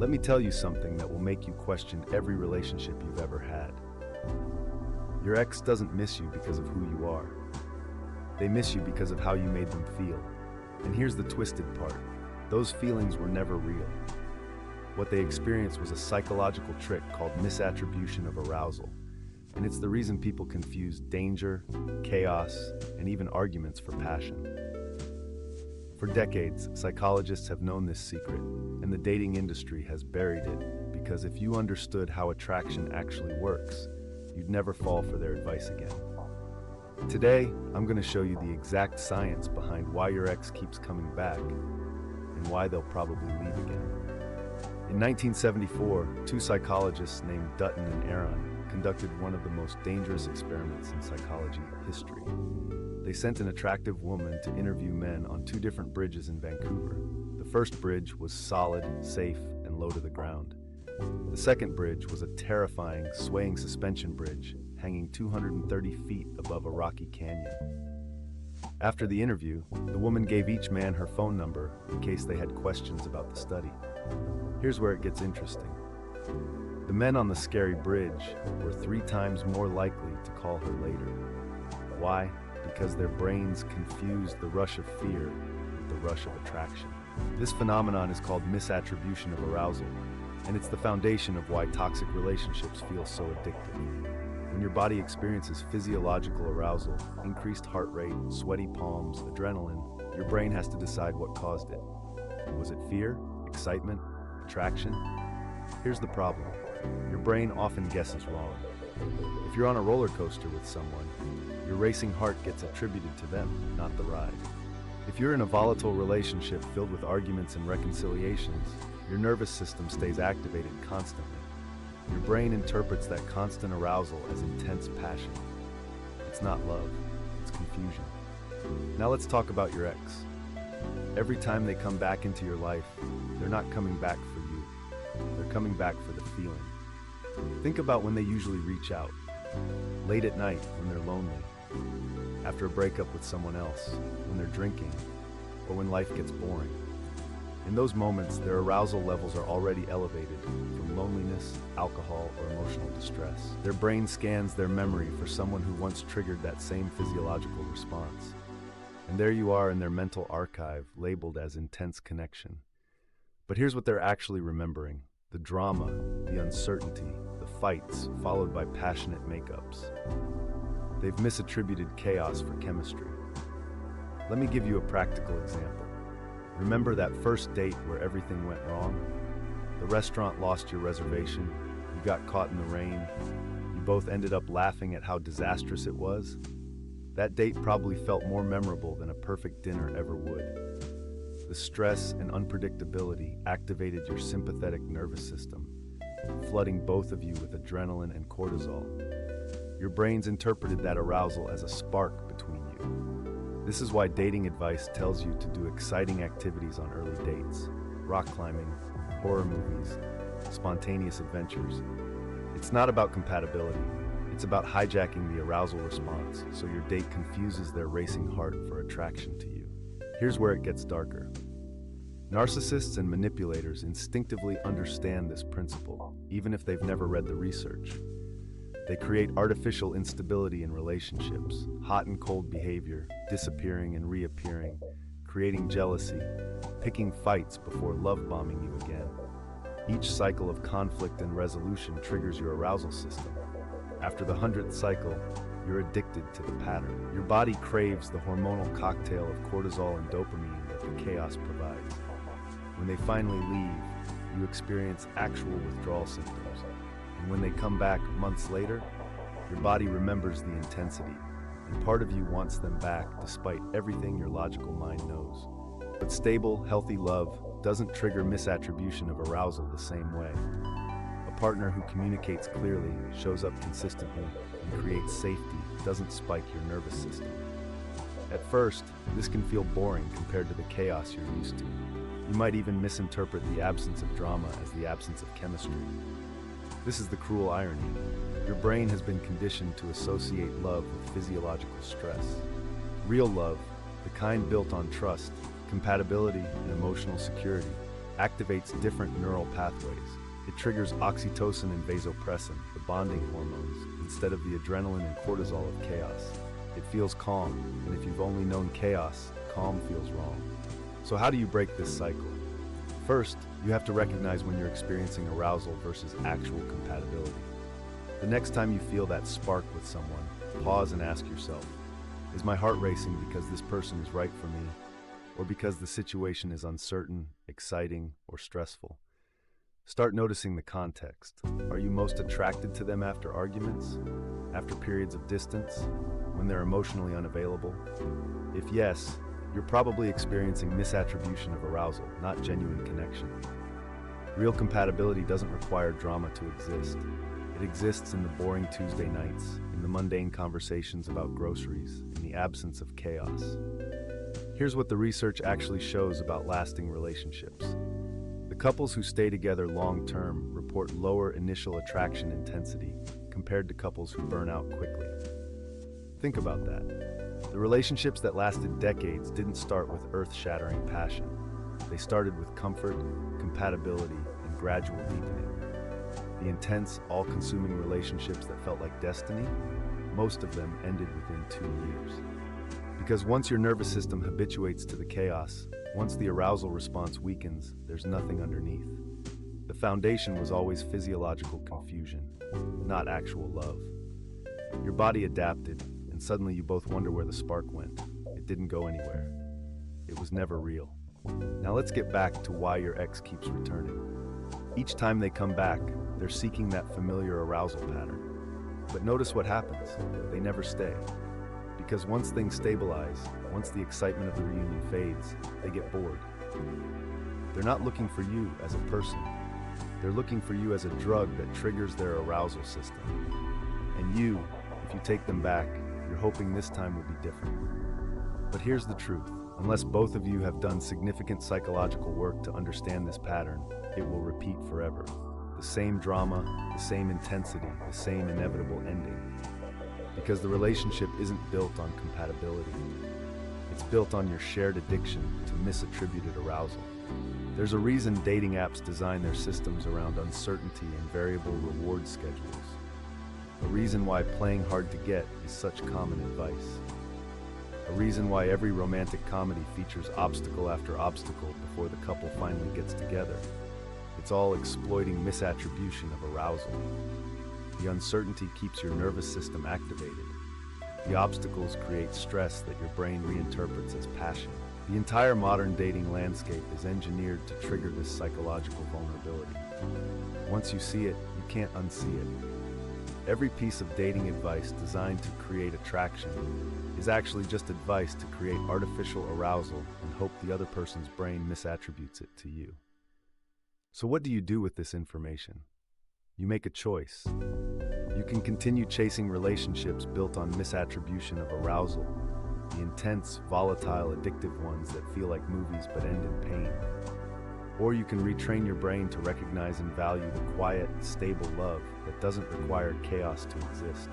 Let me tell you something that will make you question every relationship you've ever had. Your ex doesn't miss you because of who you are. They miss you because of how you made them feel. And here's the twisted part. Those feelings were never real. What they experienced was a psychological trick called misattribution of arousal. And it's the reason people confuse danger, chaos, and even arguments for passion. For decades, psychologists have known this secret, and the dating industry has buried it, because if you understood how attraction actually works, you'd never fall for their advice again. Today, I'm going to show you the exact science behind why your ex keeps coming back, and why they'll probably leave again. In 1974, two psychologists named Dutton and Aron conducted one of the most dangerous experiments in psychology history. They sent an attractive woman to interview men on two different bridges in Vancouver. The first bridge was solid, safe, and low to the ground. The second bridge was a terrifying, swaying suspension bridge hanging 230 feet above a rocky canyon. After the interview, the woman gave each man her phone number in case they had questions about the study. Here's where it gets interesting. The men on the scary bridge were 3 times more likely to call her later. Why? Because their brains confused the rush of fear with the rush of attraction. This phenomenon is called misattribution of arousal, and it's the foundation of why toxic relationships feel so addictive. When your body experiences physiological arousal, increased heart rate, sweaty palms, adrenaline, your brain has to decide what caused it. Was it fear, excitement, attraction? Here's the problem. Your brain often guesses wrong. If you're on a roller coaster with someone, your racing heart gets attributed to them, not the ride. If you're in a volatile relationship filled with arguments and reconciliations, your nervous system stays activated constantly. Your brain interprets that constant arousal as intense passion. It's not love, it's confusion. Now let's talk about your ex. Every time they come back into your life, they're not coming back for you. They're coming back for the feeling. Think about when they usually reach out. Late at night when they're lonely. After a breakup with someone else, when they're drinking, or when life gets boring. In those moments, their arousal levels are already elevated from loneliness, alcohol, or emotional distress. Their brain scans their memory for someone who once triggered that same physiological response. And there you are in their mental archive, labeled as intense connection. But here's what they're actually remembering: the drama, the uncertainty, the fights, followed by passionate makeups. They've misattributed chaos for chemistry. Let me give you a practical example. Remember that first date where everything went wrong? The restaurant lost your reservation, you got caught in the rain, you both ended up laughing at how disastrous it was? That date probably felt more memorable than a perfect dinner ever would. The stress and unpredictability activated your sympathetic nervous system, flooding both of you with adrenaline and cortisol. Your brains interpreted that arousal as a spark between you. This is why dating advice tells you to do exciting activities on early dates: rock climbing, horror movies, spontaneous adventures. It's not about compatibility. It's about hijacking the arousal response so your date confuses their racing heart for attraction to you. Here's where it gets darker. Narcissists and manipulators instinctively understand this principle, even if they've never read the research. They create artificial instability in relationships, hot and cold behavior, disappearing and reappearing, creating jealousy, picking fights before love bombing you again. Each cycle of conflict and resolution triggers your arousal system. After the 100th cycle, you're addicted to the pattern. Your body craves the hormonal cocktail of cortisol and dopamine that the chaos provides. When they finally leave, you experience actual withdrawal symptoms. And when they come back months later, your body remembers the intensity, and part of you wants them back despite everything your logical mind knows. But stable, healthy love doesn't trigger misattribution of arousal the same way. A partner who communicates clearly, shows up consistently, and creates safety doesn't spike your nervous system. At first, this can feel boring compared to the chaos you're used to. You might even misinterpret the absence of drama as the absence of chemistry. This is the cruel irony. Your brain has been conditioned to associate love with physiological stress. Real love, the kind built on trust, compatibility, and emotional security, activates different neural pathways. It triggers oxytocin and vasopressin, the bonding hormones, instead of the adrenaline and cortisol of chaos. It feels calm, and if you've only known chaos, calm feels wrong. So how do you break this cycle? First, you have to recognize when you're experiencing arousal versus actual compatibility. The next time you feel that spark with someone, pause and ask yourself, is my heart racing because this person is right for me, or because the situation is uncertain, exciting, or stressful? Start noticing the context. Are you most attracted to them after arguments? After periods of distance? When they're emotionally unavailable? If yes, you're probably experiencing misattribution of arousal, not genuine connection. Real compatibility doesn't require drama to exist. It exists in the boring Tuesday nights, in the mundane conversations about groceries, in the absence of chaos. Here's what the research actually shows about lasting relationships. The couples who stay together long-term report lower initial attraction intensity compared to couples who burn out quickly. Think about that. The relationships that lasted decades didn't start with earth-shattering passion. They started with comfort, compatibility, and gradual deepening. The intense, all-consuming relationships that felt like destiny, most of them ended within 2 years. Because once your nervous system habituates to the chaos, once the arousal response weakens, there's nothing underneath. The foundation was always physiological confusion, not actual love. Your body adapted, and suddenly you both wonder where the spark went. It didn't go anywhere. It was never real. Now let's get back to why your ex keeps returning. Each time they come back, they're seeking that familiar arousal pattern. But notice what happens. They never stay. Because once things stabilize, once the excitement of the reunion fades, they get bored. They're not looking for you as a person. They're looking for you as a drug that triggers their arousal system. And you, if you take them back, you're hoping this time will be different. But here's the truth. Unless both of you have done significant psychological work to understand this pattern, it will repeat forever. The same drama, the same intensity, the same inevitable ending. Because the relationship isn't built on compatibility. It's built on your shared addiction to misattributed arousal. There's a reason dating apps design their systems around uncertainty and variable reward schedules. A reason why playing hard to get is such common advice. A reason why every romantic comedy features obstacle after obstacle before the couple finally gets together. It's all exploiting misattribution of arousal. The uncertainty keeps your nervous system activated. The obstacles create stress that your brain reinterprets as passion. The entire modern dating landscape is engineered to trigger this psychological vulnerability. Once you see it, you can't unsee it. Every piece of dating advice designed to create attraction is actually just advice to create artificial arousal and hope the other person's brain misattributes it to you. So what do you do with this information? You make a choice. You can continue chasing relationships built on misattribution of arousal, the intense, volatile, addictive ones that feel like movies but end in pain. Or you can retrain your brain to recognize and value the quiet, stable love that doesn't require chaos to exist.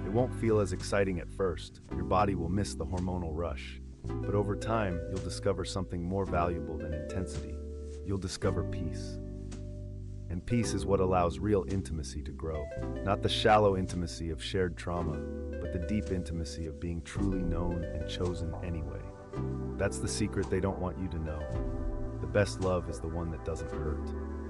It won't feel as exciting at first. Your body will miss the hormonal rush. But over time, you'll discover something more valuable than intensity. You'll discover peace. And peace is what allows real intimacy to grow. Not the shallow intimacy of shared trauma, but the deep intimacy of being truly known and chosen anyway. That's the secret they don't want you to know. The best love is the one that doesn't hurt.